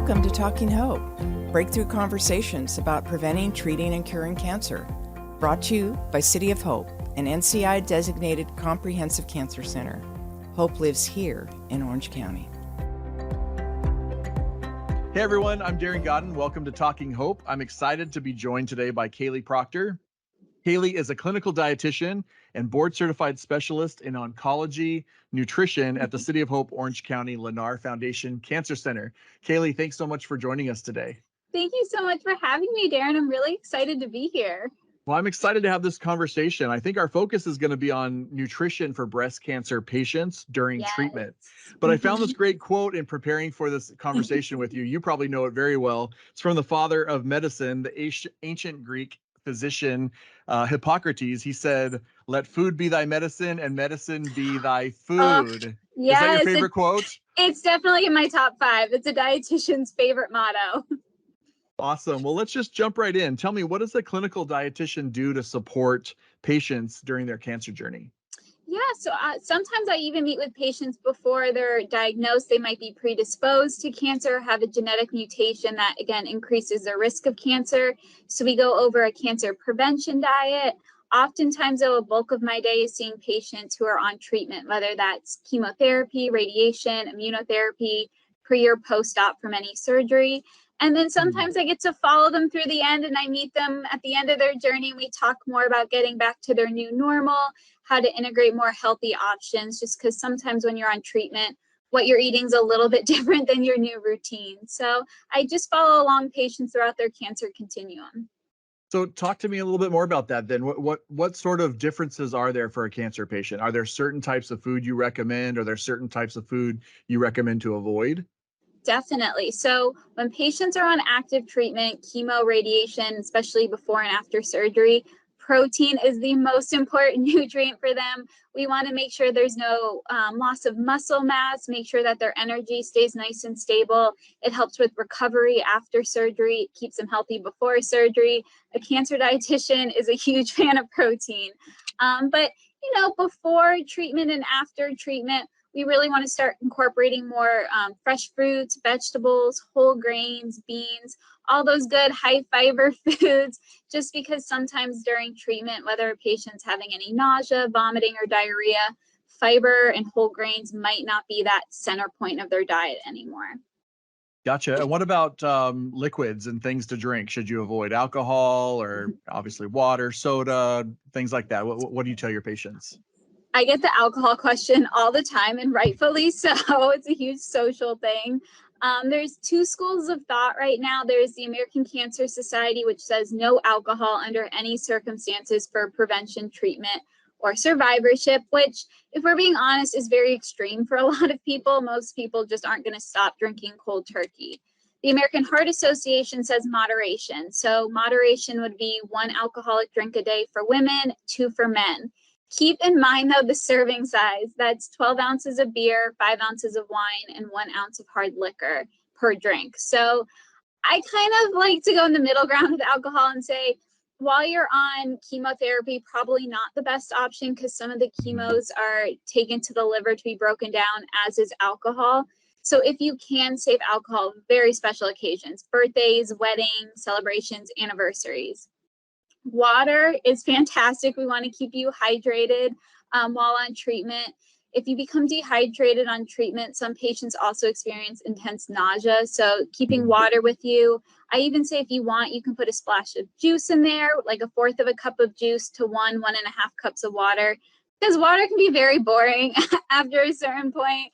Welcome to Talking Hope, breakthrough conversations about preventing, treating, and curing cancer. Brought to you by City of Hope, an NCI-designated comprehensive cancer center. Hope lives here in Orange County. Hey everyone, I'm Darren Godden. Welcome to Talking Hope. I'm excited to be joined today by Kailey Proctor. Kailey is a clinical dietitian and board-certified specialist in oncology, nutrition at the City of Hope Orange County Lennar Foundation Cancer Center. Kailey, thanks so much for joining us today. Thank you so much for having me, Darren. I'm really excited to be here. Well, I'm excited to have this conversation. I think our focus is going to be on nutrition for breast cancer patients during treatment. But I found this great quote in preparing for this conversation with you. You probably know it very well. It's from the father of medicine, the ancient Greek physician Hippocrates. He said, "Let food be thy medicine and medicine be thy food." Yes, is that your favorite quote? It's definitely in my top 5. It's a dietitian's favorite motto. Awesome. Well, let's just jump right in. Tell me, what does a clinical dietitian do to support patients during their cancer journey? Yeah, so sometimes I even meet with patients before they're diagnosed. They might be predisposed to cancer, have a genetic mutation that, again, increases their risk of cancer. So we go over a cancer prevention diet. Oftentimes, though, a bulk of my day is seeing patients who are on treatment, whether that's chemotherapy, radiation, immunotherapy, pre or post-op from any surgery. And then sometimes I get to follow them through the end, and I meet them at the end of their journey. And we talk more about getting back to their new normal, how to integrate more healthy options, just because sometimes when you're on treatment, what you're eating is a little bit different than your new routine. So I just follow along patients throughout their cancer continuum. So talk to me a little bit more about that then. What sort of differences are there for a cancer patient? Are there certain types of food you recommend? Are there certain types of food you recommend to avoid? Definitely. So when patients are on active treatment, chemo, radiation, especially before and after surgery, protein is the most important nutrient for them. We want to make sure there's no loss of muscle mass, make sure that their energy stays nice and stable. It helps with recovery after surgery, it keeps them healthy before surgery. A cancer dietitian is a huge fan of protein. But, before treatment and after treatment, we really want to start incorporating more fresh fruits, vegetables, whole grains, beans, all those good high fiber foods, just because sometimes during treatment, whether a patient's having any nausea, vomiting, or diarrhea, fiber and whole grains might not be that center point of their diet anymore. Gotcha. And what about liquids and things to drink? Should you avoid alcohol or obviously water, soda, things like that? What do you tell your patients? I get the alcohol question all the time, and rightfully so. It's a huge social thing. There's 2 schools of thought right now. There's the American Cancer Society, which says no alcohol under any circumstances for prevention, treatment, or survivorship, which, if we're being honest, is very extreme for a lot of people. Most people just aren't going to stop drinking cold turkey. The American Heart Association says moderation. So moderation would be 1 alcoholic drink a day for women, 2 for men. Keep in mind, though, the serving size. That's 12 ounces of beer, 5 ounces of wine, and 1 ounce of hard liquor per drink. So I kind of like to go in the middle ground with alcohol and say, while you're on chemotherapy, probably not the best option because some of the chemos are taken to the liver to be broken down, as is alcohol. So if you can save alcohol, very special occasions, birthdays, weddings, celebrations, anniversaries. Water is fantastic. We want to keep you hydrated while on treatment. If you become dehydrated on treatment, some patients also experience intense nausea. So keeping water with you. I even say if you want, you can put a splash of juice in there, like 1/4 of a cup of juice to 1.5 cups of water, because water can be very boring after a certain point.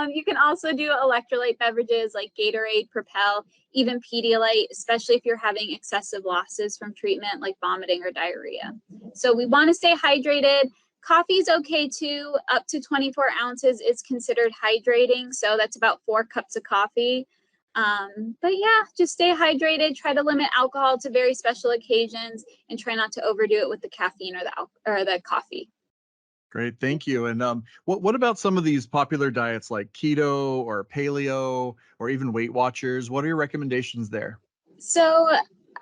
You can also do electrolyte beverages like Gatorade, Propel, even Pedialyte, especially if you're having excessive losses from treatment like vomiting or diarrhea. So we want to stay hydrated. Coffee is okay too. Up to 24 ounces is considered hydrating. So that's about 4 cups of coffee. But yeah, just stay hydrated. Try to limit alcohol to very special occasions and try not to overdo it with the caffeine or the coffee. Great, thank you. And what about some of these popular diets like keto or paleo or even Weight Watchers? What are your recommendations there? So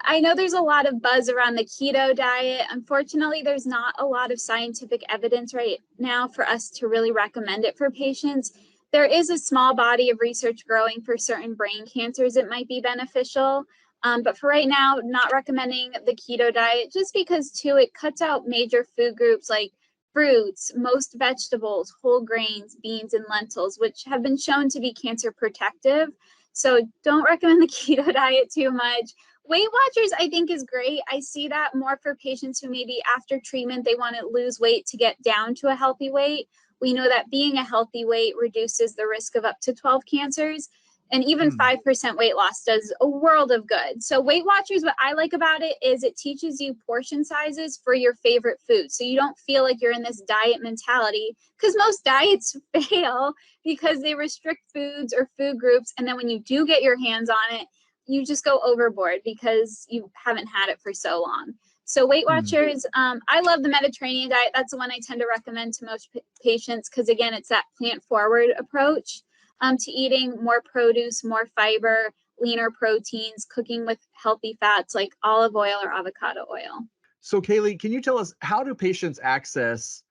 I know there's a lot of buzz around the keto diet. Unfortunately, there's not a lot of scientific evidence right now for us to really recommend it for patients. there is a small body of research growing for certain brain cancers. It might be beneficial. But for right now, not recommending the keto diet just because too, it cuts out major food groups like fruits, most vegetables, whole grains, beans, and lentils, which have been shown to be cancer protective. So don't recommend the keto diet too much. Weight Watchers, I think, is great. I see that more for patients who maybe after treatment, they want to lose weight to get down to a healthy weight. We know that being a healthy weight reduces the risk of up to 12 cancers. And even 5% weight loss does a world of good. So Weight Watchers, what I like about it is it teaches you portion sizes for your favorite food. So you don't feel like you're in this diet mentality, because most diets fail because they restrict foods or food groups. And then when you do get your hands on it, you just go overboard because you haven't had it for so long. So Weight Watchers, I love the Mediterranean diet. That's the one I tend to recommend to most patients because, again, it's that plant-forward approach to eating more produce, more fiber, leaner proteins, cooking with healthy fats like olive oil or avocado oil. So Kailey, can you tell us, how do patients access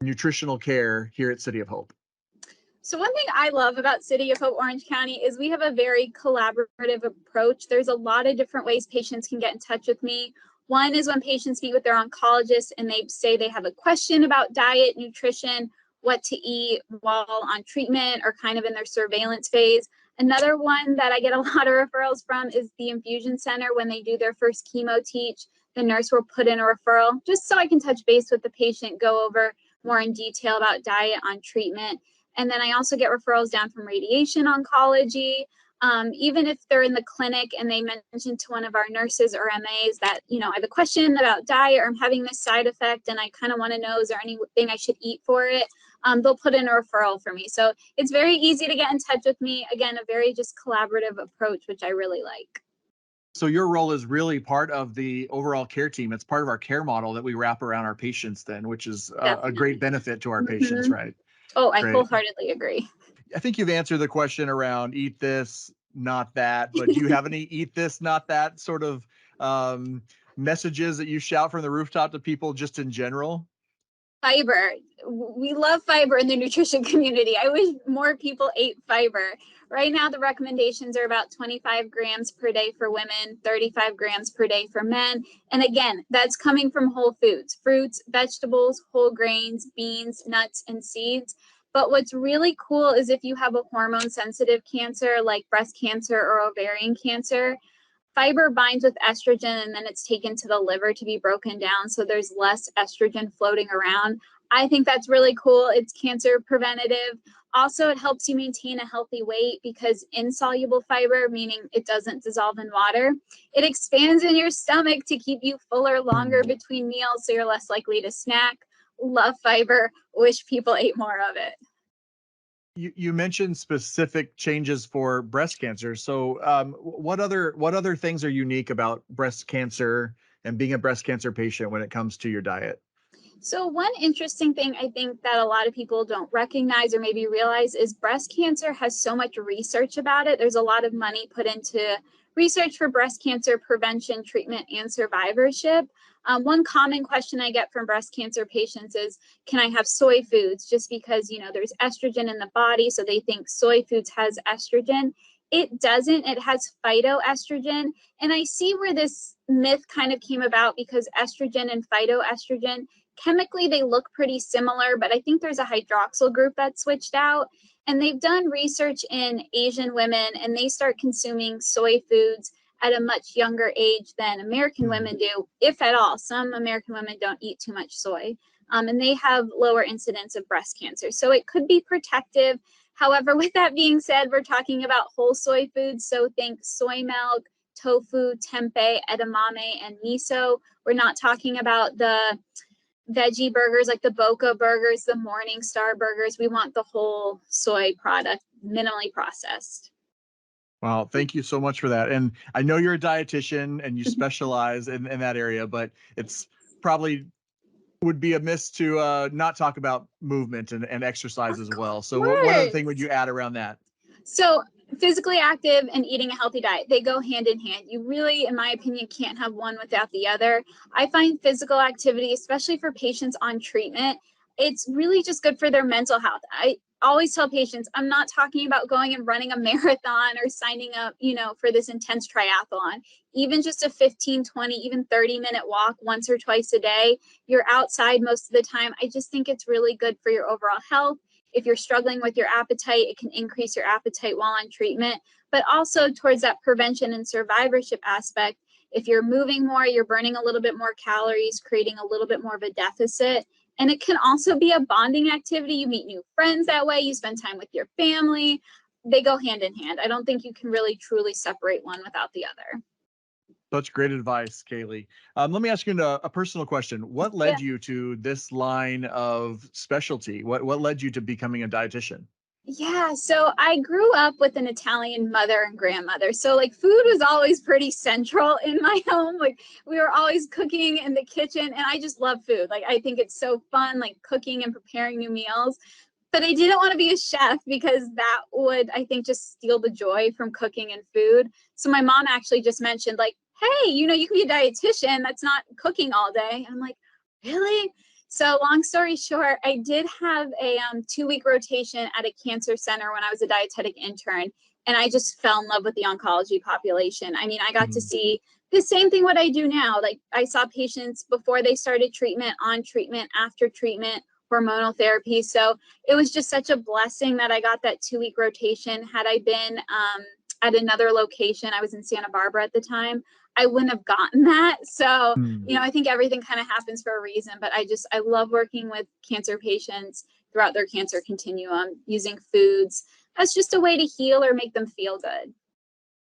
nutritional care here at City of Hope? So one thing I love about City of Hope Orange County is we have a very collaborative approach. There's a lot of different ways patients can get in touch with me. One is when patients meet with their oncologist and they say they have a question about diet, nutrition, what to eat while on treatment or kind of in their surveillance phase. Another one that I get a lot of referrals from is the infusion center. When they do their first chemo teach, the nurse will put in a referral just so I can touch base with the patient, go over more in detail about diet on treatment. And then I also get referrals down from radiation oncology. Even if they're in the clinic and they mention to one of our nurses or MAs that, I have a question about diet or I'm having this side effect and I kind of want to know, is there anything I should eat for it? They'll put in a referral for me. So it's very easy to get in touch with me. Again, a very just collaborative approach, which I really like. So your role is really part of the overall care team. It's part of our care model that we wrap around our patients then, which is a great benefit to our patients, right? Oh, I Great. wholeheartedly agree. I think you've answered the question around eat this, not that, but do you have any eat this, not that sort of messages that you shout from the rooftop to people just in general? Fiber. We love fiber in the nutrition community. I wish more people ate fiber. Right now, the recommendations are about 25 grams per day for women, 35 grams per day for men. And again, that's coming from whole foods, fruits, vegetables, whole grains, beans, nuts, and seeds. But what's really cool is if you have a hormone sensitive cancer like breast cancer or ovarian cancer, fiber binds with estrogen and then it's taken to the liver to be broken down. So there's less estrogen floating around. I think that's really cool. It's cancer preventative. Also, it helps you maintain a healthy weight because insoluble fiber, meaning it doesn't dissolve in water, it expands in your stomach to keep you fuller longer between meals. So you're less likely to snack. Love fiber. Wish people ate more of it. You mentioned specific changes for breast cancer. So what other things are unique about breast cancer and being a breast cancer patient when it comes to your diet? So one interesting thing I think that a lot of people don't recognize or maybe realize is breast cancer has so much research about it. There's a lot of money put into research for breast cancer prevention, treatment, and survivorship. One common question I get from breast cancer patients is, can I have soy foods? Just because, there's estrogen in the body, so they think soy foods has estrogen. It doesn't. It has phytoestrogen. And I see where this myth kind of came about because estrogen and phytoestrogen, chemically, they look pretty similar, but I think there's a hydroxyl group that switched out. And they've done research in Asian women, and they start consuming soy foods at a much younger age than American women do, if at all. Some American women don't eat too much soy, and they have lower incidence of breast cancer. So it could be protective. However, with that being said, we're talking about whole soy foods. So think soy milk, tofu, tempeh, edamame, and miso. We're not talking about the veggie burgers like the Boca burgers, the Morning Star burgers. We want the whole soy product, minimally processed. Wow, thank you so much for that. And I know you're a dietitian and you specialize in that area, but it's probably would be amiss to not talk about movement and exercise as well. So what other thing would you add around that? So physically active and eating a healthy diet, they go hand in hand. You really, in my opinion, can't have one without the other. I find physical activity, especially for patients on treatment, it's really just good for their mental health. always tell patients, I'm not talking about going and running a marathon or signing up, for this intense triathlon. Even just a 15, 20, even 30-minute walk once or twice a day, you're outside most of the time. I just think it's really good for your overall health. If you're struggling with your appetite, it can increase your appetite while on treatment, but also towards that prevention and survivorship aspect. If you're moving more, you're burning a little bit more calories, creating a little bit more of a deficit. And it can also be a bonding activity. You meet new friends that way. You spend time with your family. They go hand in hand. I don't think you can really truly separate one without the other. Such great advice, Kailey. Let me ask you a personal question. What led you to this line of specialty? What led you to becoming a dietitian? Yeah, so I grew up with an Italian mother and grandmother. So like food was always pretty central in my home. Like we were always cooking in the kitchen, and I just love food. Like I think it's so fun, like cooking and preparing new meals. But I didn't want to be a chef because that would, I think, just steal the joy from cooking and food. So my mom actually just mentioned like, hey, you can be a dietitian. That's not cooking all day. And I'm like, really? So long story short, I did have a 2-week rotation at a cancer center when I was a dietetic intern, and I just fell in love with the oncology population. I mean, I got to see the same thing what I do now. Like I saw patients before they started treatment, on treatment, after treatment, hormonal therapy. So it was just such a blessing that I got that 2-week rotation. Had I been at another location, I was in Santa Barbara at the time, I wouldn't have gotten that. So, I think everything kind of happens for a reason, but I love working with cancer patients throughout their cancer continuum, using foods as just a way to heal or make them feel good.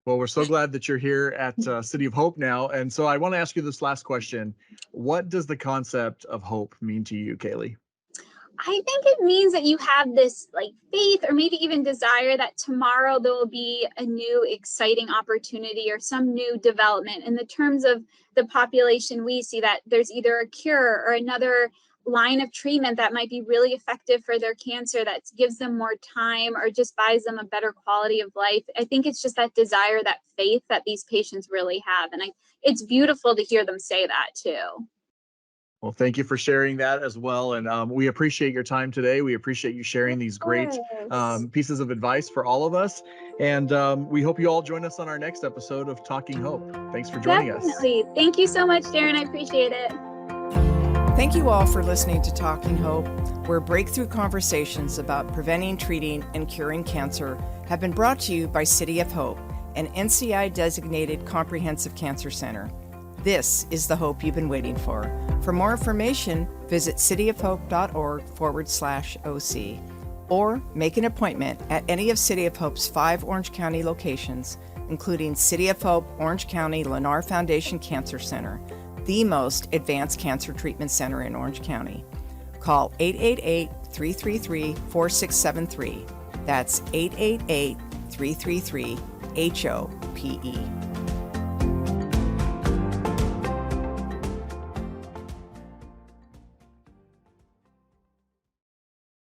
Well, we're so glad that you're here at City of Hope now. And so I want to ask you this last question. What does the concept of hope mean to you, Kailey? I think it means that you have this like faith or maybe even desire that tomorrow there will be a new exciting opportunity or some new development. In the terms of the population, we see that there's either a cure or another line of treatment that might be really effective for their cancer, that gives them more time or just buys them a better quality of life. I think it's just that desire, that faith that these patients really have. And it's beautiful to hear them say that too. Well, thank you for sharing that as well. And we appreciate your time today. We appreciate you sharing these great pieces of advice for all of us. And we hope you all join us on our next episode of Talking Hope. Thanks for joining us. Definitely. Thank you so much, Darren. I appreciate it. Thank you all for listening to Talking Hope, where breakthrough conversations about preventing, treating, and curing cancer have been brought to you by City of Hope, an NCI-designated comprehensive cancer center. This is the hope you've been waiting for. For more information, visit cityofhope.org/OC or make an appointment at any of City of Hope's 5 Orange County locations, including City of Hope Orange County Lennar Foundation Cancer Center, the most advanced cancer treatment center in Orange County. Call 888-333-4673. That's 888-333-HOPE.